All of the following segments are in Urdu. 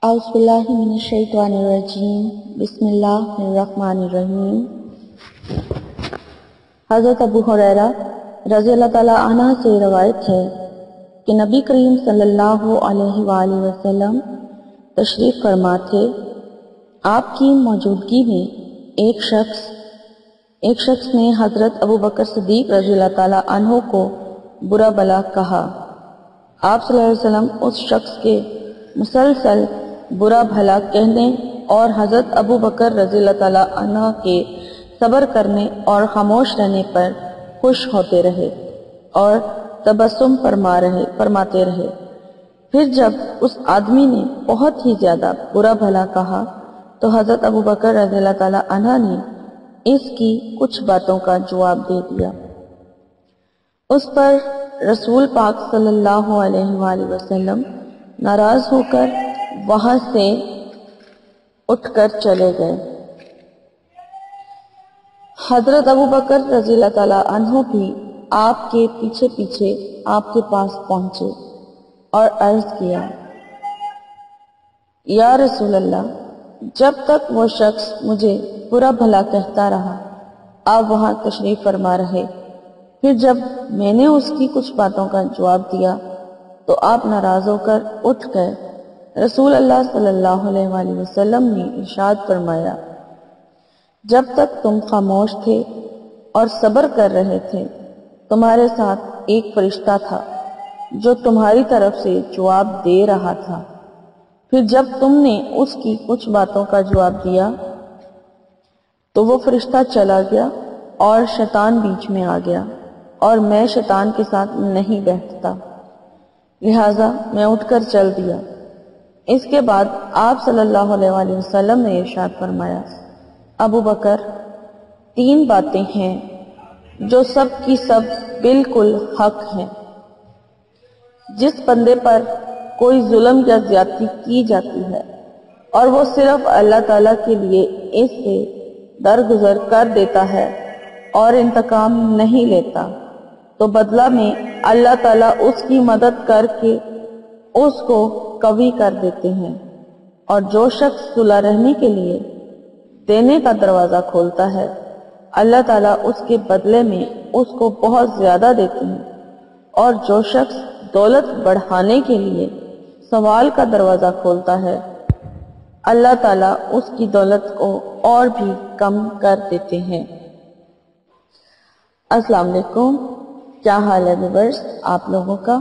اعوذ باللہ من الشیطان الرجیم بسم اللہ الرحمن الرحیم۔ حضرت ابو ہریرہ رضی اللہ تعالیٰ عنہ سے روایت ہے کہ نبی کریم صلی اللہ علیہ وآلہ وسلم تشریف فرما تھے۔ آپ کی موجودگی میں ایک شخص نے حضرت ابو بکر صدیق رضی اللہ تعالیٰ عنہ کو برا بھلا کہا۔ آپ صلی اللہ علیہ وسلم اس شخص کے مسلسل برا بھلا کہنے اور حضرت ابو بکر رضی اللہ تعالیٰ عنہ کے صبر کرنے اور خاموش رہنے پر خوش ہوتے رہے اور تبسم فرماتے رہے۔ پھر جب اس آدمی نے بہت ہی زیادہ برا بھلا کہا تو حضرت ابو بکر رضی اللہ تعالیٰ عنہ نے اس کی کچھ باتوں کا جواب دے دیا۔ اس پر رسول پاک صلی اللہ علیہ وآلہ وسلم ناراض ہو کر وہاں سے اٹھ کر چلے گئے۔ حضرت ابو بکر رضی اللہ تعالیٰ عنہ بھی آپ کے پیچھے پیچھے آپ کے پاس پہنچے اور عرض کیا، یا رسول اللہ، جب تک وہ شخص مجھے برا بھلا کہتا رہا آپ وہاں تشریف فرما رہے، پھر جب میں نے اس کی کچھ باتوں کا جواب دیا تو آپ ناراض ہو کر اٹھ گئے۔ رسول اللہ صلی اللہ علیہ وآلہ وسلم نے ارشاد فرمایا، جب تک تم خاموش تھے اور صبر کر رہے تھے تمہارے ساتھ ایک فرشتہ تھا جو تمہاری طرف سے جواب دے رہا تھا، پھر جب تم نے اس کی کچھ باتوں کا جواب دیا تو وہ فرشتہ چلا گیا اور شیطان بیچ میں آ گیا، اور میں شیطان کے ساتھ نہیں بیٹھتا، لہٰذا میں اٹھ کر چل دیا۔ اس کے بعد آپ صلی اللہ علیہ وآلہ وسلم نے ارشاد فرمایا، ابو بکر، تین باتیں ہیں جو سب کی سب بالکل حق ہیں۔ جس بندے پر کوئی ظلم یا زیادتی کی جاتی ہے اور وہ صرف اللہ تعالیٰ کے لیے اس سے درگزر کر دیتا ہے اور انتقام نہیں لیتا تو بدلہ میں اللہ تعالیٰ اس کی مدد کر کے اس کو قوی کر دیتے ہیں، اور جو شخص صلح رحمی کے لیے دینے کا دروازہ کھولتا ہے اللہ تعالیٰ اس کے بدلے میں اس کو بہت زیادہ دیتے ہیں، اور جو شخص دولت بڑھانے کے لیے سوال کا دروازہ کھولتا ہے اللہ تعالیٰ اس کی دولت کو اور بھی کم کر دیتے ہیں۔ السلام علیکم، کیا حال ہے ویورز آپ لوگوں کا؟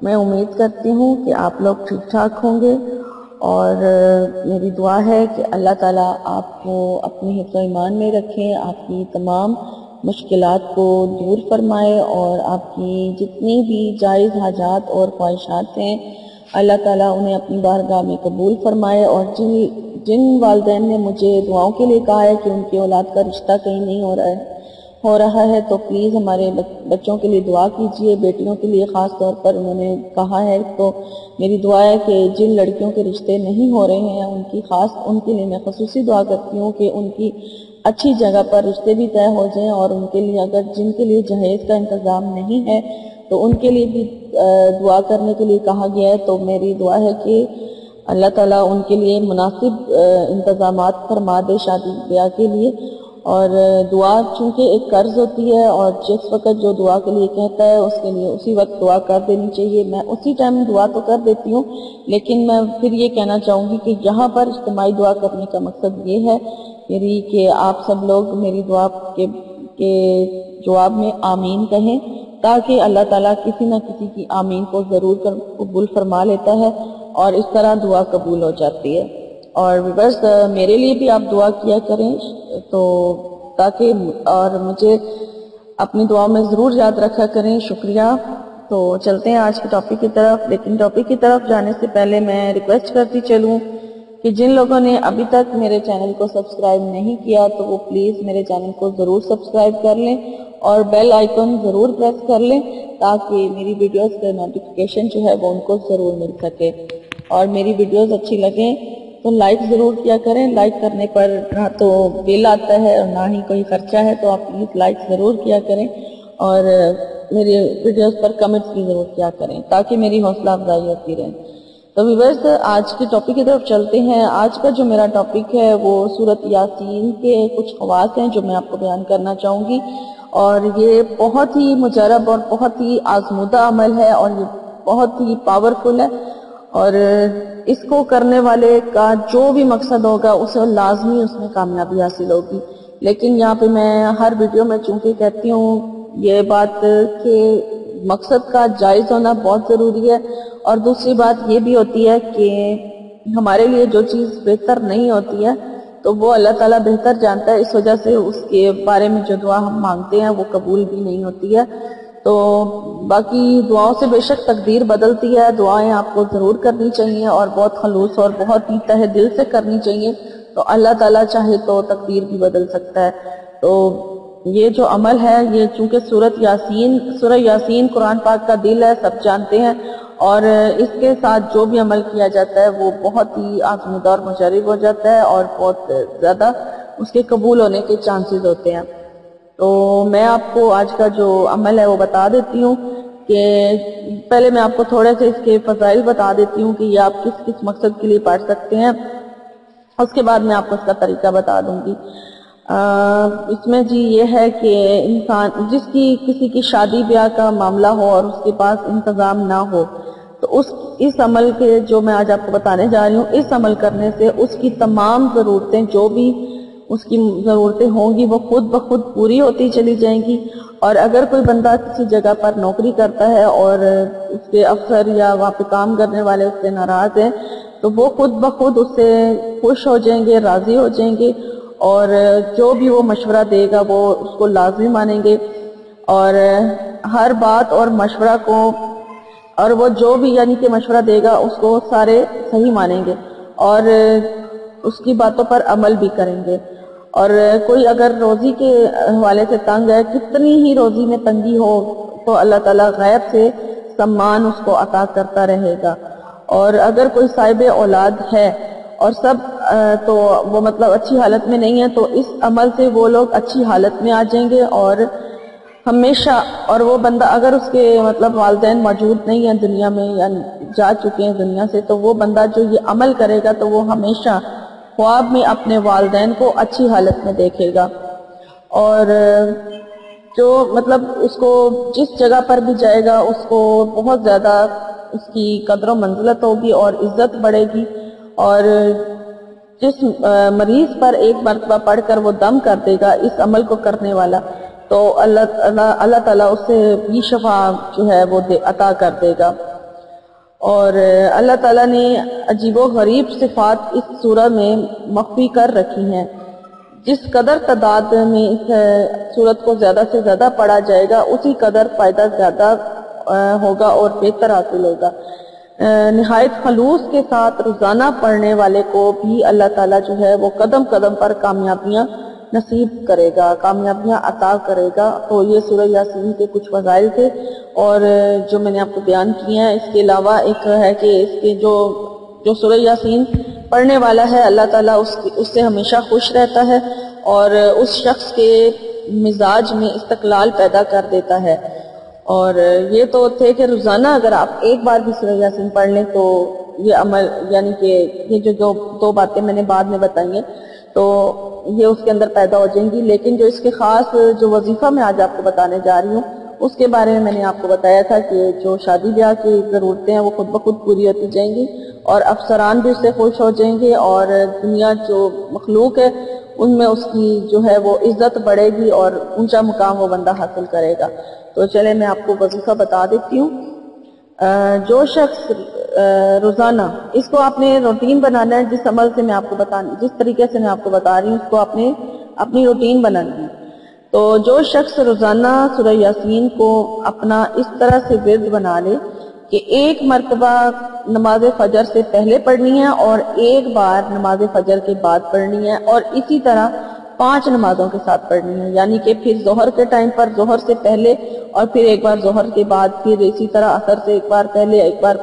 میں امید کرتی ہوں کہ آپ لوگ ٹھیک ٹھاک ہوں گے، اور میری دعا ہے کہ اللہ تعالیٰ آپ کو اپنے حفظ و ایمان میں رکھیں، آپ کی تمام مشکلات کو دور فرمائے، اور آپ کی جتنی بھی جائز حاجات اور خواہشات ہیں اللہ تعالیٰ انہیں اپنی بارگاہ میں قبول فرمائے۔ اور جن والدین نے مجھے دعاؤں کے لیے کہا ہے کہ ان کی اولاد کا رشتہ کہیں نہیں ہو رہا ہے تو پلیز ہمارے بچوں کے لیے دعا کیجئے، بیٹیوں کے لیے خاص طور پر انہوں نے کہا ہے، تو میری دعا ہے کہ جن لڑکیوں کے رشتے نہیں ہو رہے ہیں ان کے لیے میں خصوصی دعا کرتی ہوں کہ ان کی اچھی جگہ پر رشتے بھی طے ہو جائیں، اور ان کے لیے اگر جن کے لیے جہیز کا انتظام نہیں ہے تو ان کے لیے بھی دعا کرنے کے لیے کہا گیا ہے۔ تو میری دعا ہے کہ اللہ تعالیٰ ان کے لیے مناسب انتظامات فرما دے شادی بیاہ کے لیے۔ اور دعا چونکہ ایک قرض ہوتی ہے، اور جس وقت جو دعا کے لیے کہتا ہے اس کے لیے اسی وقت دعا کر دینی چاہیے۔ میں اسی ٹائم دعا تو کر دیتی ہوں، لیکن میں پھر یہ کہنا چاہوں گی کہ یہاں پر اجتماعی دعا کرنے کا مقصد یہ ہے میری کہ آپ سب لوگ میری دعا کے جواب میں آمین کہیں، تاکہ اللہ تعالیٰ کسی نہ کسی کی آمین کو ضرور قبول فرما لیتا ہے، اور اس طرح دعا قبول ہو جاتی ہے۔ اور بس میرے لیے بھی آپ دعا کیا کریں تو تاکہ اور مجھے اپنی دعا میں ضرور یاد رکھا کریں۔ شکریہ۔ تو چلتے ہیں آج کے ٹاپک کی طرف، لیکن ٹاپک کی طرف جانے سے پہلے میں ریکویسٹ کرتی چلوں کہ جن لوگوں نے ابھی تک میرے چینل کو سبسکرائب نہیں کیا تو وہ پلیز میرے چینل کو ضرور سبسکرائب کر لیں اور بیل آئیکن ضرور پریس کر لیں، تاکہ میری ویڈیوز کا نوٹیفیکیشن جو ہے وہ ان کو ضرور مل سکے۔ اور میری ویڈیوز اچھی لگیں تو لائک ضرور کیا کریں، لائک کرنے پر نہ تو بل آتا ہے اور نہ ہی کوئی خرچہ ہے، تو آپ پلیز لائک ضرور کیا کریں، اور میری ویڈیوز پر کمنٹس بھی ضرور کیا کریں تاکہ میری حوصلہ افزائی ہوتی رہے۔ تو ویورز آج کے ٹاپک کی طرف چلتے ہیں. آج کا جو میرا ٹاپک ہے وہ سورۃ یاسین کے کچھ خواص ہیں جو میں آپ کو بیان کرنا چاہوں گی. اور یہ بہت ہی مجرب اور بہت ہی آزمودہ عمل ہے اور یہ بہت ہی پاورفل ہے، اور اس کو کرنے والے کا جو بھی مقصد ہوگا اسے لازمی اس میں کامیابی حاصل ہوگی. لیکن یہاں پہ میں ہر ویڈیو میں چونکہ کہتی ہوں یہ بات کہ مقصد کا جائز ہونا بہت ضروری ہے، اور دوسری بات یہ بھی ہوتی ہے کہ ہمارے لیے جو چیز بہتر نہیں ہوتی ہے تو وہ اللہ تعالیٰ بہتر جانتا ہے، اس وجہ سے اس کے بارے میں جو دعا ہم مانگتے ہیں وہ قبول بھی نہیں ہوتی ہے. تو باقی دعاؤں سے بے شک تقدیر بدلتی ہے، دعائیں آپ کو ضرور کرنی چاہیے اور بہت خلوص اور بہت ہی تہ دل سے کرنی چاہیے، تو اللہ تعالیٰ چاہے تو تقدیر بھی بدل سکتا ہے. تو یہ جو عمل ہے یہ چونکہ سورہ یاسین قرآن پاک کا دل ہے، سب جانتے ہیں، اور اس کے ساتھ جو بھی عمل کیا جاتا ہے وہ بہت ہی آزمودہ اور مجرب ہو جاتا ہے اور بہت زیادہ اس کے قبول ہونے کے چانسز ہوتے ہیں. تو میں آپ کو آج کا جو عمل ہے وہ بتا دیتی ہوں کہ پہلے میں آپ کو تھوڑے سے اس کے فضائل بتا دیتی ہوں کہ یہ آپ کس کس مقصد کے لیے پڑھ سکتے ہیں، اس کے بعد میں آپ کو اس کا طریقہ بتا دوں گی. اس میں جی یہ ہے کہ انسان جس کی کسی کی شادی بیاہ کا معاملہ ہو اور اس کے پاس انتظام نہ ہو تو اس عمل کے جو میں آج آپ کو بتانے جا رہی ہوں، اس عمل کرنے سے اس کی تمام ضرورتیں جو بھی اس کی ضرورتیں ہوں گی وہ خود بخود پوری ہوتی چلی جائیں گی. اور اگر کوئی بندہ کسی جگہ پر نوکری کرتا ہے اور اس کے افسر یا وہاں پہ کام کرنے والے اس سے ناراض ہیں تو وہ خود بخود اس سے خوش ہو جائیں گے، راضی ہو جائیں گے، اور جو بھی وہ مشورہ دے گا وہ اس کو لازمی مانیں گے، اور ہر بات اور مشورہ کو، اور وہ جو بھی یعنی کہ مشورہ دے گا اس کو سارے صحیح مانیں گے اور اس کی باتوں پر عمل بھی کریں گے. اور کوئی اگر روزی کے حوالے سے تنگ ہے، کتنی ہی روزی میں تنگی ہو تو اللہ تعالیٰ غیب سے سامان اس کو عطا کرتا رہے گا. اور اگر کوئی صاحب اولاد ہے اور سب تو وہ مطلب اچھی حالت میں نہیں ہے تو اس عمل سے وہ لوگ اچھی حالت میں آ جائیں گے اور ہمیشہ. اور وہ بندہ اگر اس کے مطلب والدین موجود نہیں ہیں دنیا میں یا جا چکے ہیں دنیا سے تو وہ بندہ جو یہ عمل کرے گا تو وہ ہمیشہ خواب میں اپنے والدین کو اچھی حالت میں دیکھے گا، اور جو مطلب اس کو جس جگہ پر بھی جائے گا اس کو بہت زیادہ اس کی قدر و منزلت ہوگی اور عزت بڑھے گی. اور جس مریض پر ایک مرتبہ پڑھ کر وہ دم کر دے گا اس عمل کو کرنے والا تو اللہ تعالیٰ اس سے بھی شفا جو ہے وہ عطا کر دے گا. اور اللہ تعالیٰ نے عجیب و غریب صفات اس سورہ میں مخفی کر رکھی ہیں. جس قدر تعداد میں اس سورت کو زیادہ سے زیادہ پڑھا جائے گا اسی قدر فائدہ زیادہ ہوگا اور بہتر حاصل ہوگا. نہایت خلوص کے ساتھ روزانہ پڑھنے والے کو بھی اللہ تعالیٰ جو ہے وہ قدم قدم پر کامیابیاں نصیب کرے گا، کامیابیاں عطا کرے گا. تو یہ سورہ یاسین کے کچھ فضائل تھے اور جو میں نے آپ کو بیان کیے ہیں. اس کے علاوہ ایک ہے کہ اس کے جو سورہ یاسین پڑھنے والا ہے اللہ تعالیٰ اس سے ہمیشہ خوش رہتا ہے اور اس شخص کے مزاج میں استقلال پیدا کر دیتا ہے. اور یہ تو تھے کہ روزانہ اگر آپ ایک بار بھی سورہ یاسین پڑھ لیں تو یہ عمل یعنی کہ یہ جو دو باتیں میں نے بعد میں بتائی ہیں تو یہ اس کے اندر پیدا ہو جائیں گی. لیکن جو اس کے خاص جو وظیفہ میں آج آپ کو بتانے جا رہی ہوں اس کے بارے میں نے آپ کو بتایا تھا کہ جو شادی بیاہ کی ضرورتیں ہیں وہ خود بخود پوری ہوتی جائیں گی اور افسران بھی اس سے خوش ہو جائیں گے اور دنیا جو مخلوق ہے ان میں اس کی جو ہے وہ عزت بڑھے گی اور اونچا مقام وہ بندہ حاصل کرے گا. تو چلے میں آپ کو وظیفہ بتا دیتی ہوں. جو شخص روزانہ اس کو آپ نے روٹین بنانا ہے، جس عمل سے میں آپ کو جس طریقے سے میں آپ کو بتا رہی ہوں اس کو آپ نے اپنی روٹین بنانی ہے. تو جو شخص روزانہ سورہ یاسین کو اپنا اس طرح سے ورد بنا لے کہ ایک مرتبہ نماز فجر سے پہلے پڑھنی ہے اور ایک بار نماز فجر کے بعد پڑھنی ہے اور اسی طرح 5 نمازوں کے ساتھ پڑھنی ہے، یعنی کہ پھر ظہر کے ٹائم پر ظہر سے پہلے اور پھر ایک بار ظہر کے بعد، پھر اسی طرح عصر سے ایک بار پہلے ایک بار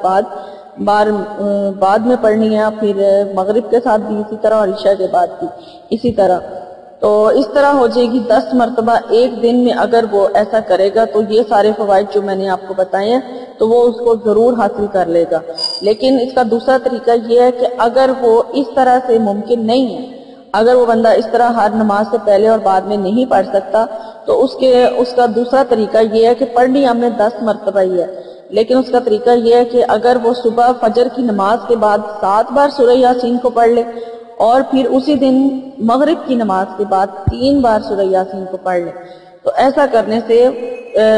بعد میں پڑھنی ہے، پھر مغرب کے ساتھ بھی اسی طرح اور عشاء کے بعد بھی اسی طرح. تو اس طرح ہو جائے گی 10 مرتبہ ایک دن میں. اگر وہ ایسا کرے گا تو یہ سارے فوائد جو میں نے آپ کو بتائے ہیں تو وہ اس کو ضرور حاصل کر لے گا. لیکن اس کا دوسرا طریقہ یہ ہے کہ اگر وہ اس طرح سے ممکن نہیں ہے، اگر وہ بندہ اس طرح ہر نماز سے پہلے اور بعد میں نہیں پڑھ سکتا، تو اس کا دوسرا طریقہ یہ ہے کہ پڑھنی ہم نے 10 مرتبہ ہی ہے، لیکن اس کا طریقہ یہ ہے کہ اگر وہ صبح فجر کی نماز کے بعد 7 بار سورہ یاسین کو پڑھ لے، اور پھر اسی دن مغرب کی نماز کے بعد 3 بار سورہ یاسین کو پڑھ لے، تو ایسا کرنے سے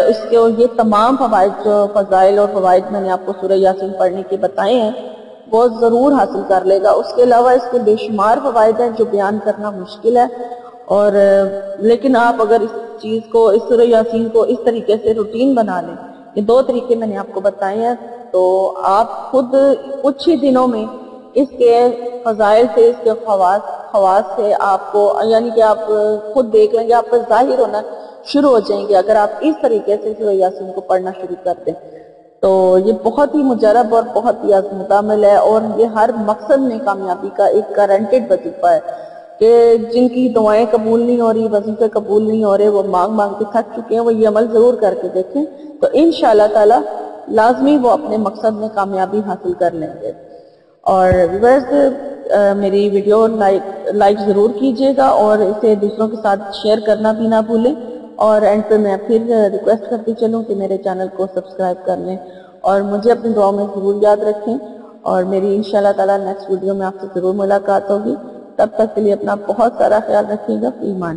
اس کے یہ تمام فوائد، جو فضائل اور فوائد میں نے آپ کو سورہ یاسین پڑھنے کے بتائے ہیں، وہ ضرور حاصل کر لے گا۔ اس کے علاوہ اس کے بے شمار فوائد ہیں جو بیان کرنا مشکل ہے، اور لیکن آپ اگر اس چیز کو، اس سورہ یاسین کو اس طریقے سے روٹین بنا لیں، یہ 2 طریقے میں نے آپ کو بتائے ہیں، تو آپ خود کچھ ہی دنوں میں اس کے فضائل سے، اس کے خواص سے آپ کو، یعنی کہ آپ خود دیکھ لیں گے، آپ پر ظاہر ہونا شروع ہو جائیں گے اگر آپ اس طریقے سے سورہ یاسین کو پڑھنا شروع کر دیں۔ تو یہ بہت ہی مجرب اور بہت ہی آزمودہ عمل ہے، اور یہ ہر مقصد میں کامیابی کا ایک گارنٹیڈ وظیفہ ہے کہ جن کی دعائیں قبول نہیں ہو رہی، وظیفے قبول نہیں ہو رہے، وہ مانگ کے تھک چکے ہیں، وہ یہ عمل ضرور کر کے دیکھیں، تو انشاءاللہ تعالی لازمی وہ اپنے مقصد میں کامیابی حاصل کر لیں گے۔ اور ویورز، میری ویڈیو لائک ضرور کیجیے گا، اور اسے دوسروں کے ساتھ شیئر کرنا بھی نہ بھولیں، اور اینڈ پہ میں پھر ریکویسٹ کرتی چلوں کہ میرے چینل کو سبسکرائب کر لیں، اور مجھے اپنی دعاؤں میں ضرور یاد رکھیں، اور میری انشاءاللہ تعالی نیکسٹ ویڈیو میں آپ سے ضرور ملاقات ہوگی۔ تب تک کے لیے اپنا بہت سارا خیال رکھیے گا۔ فی امان۔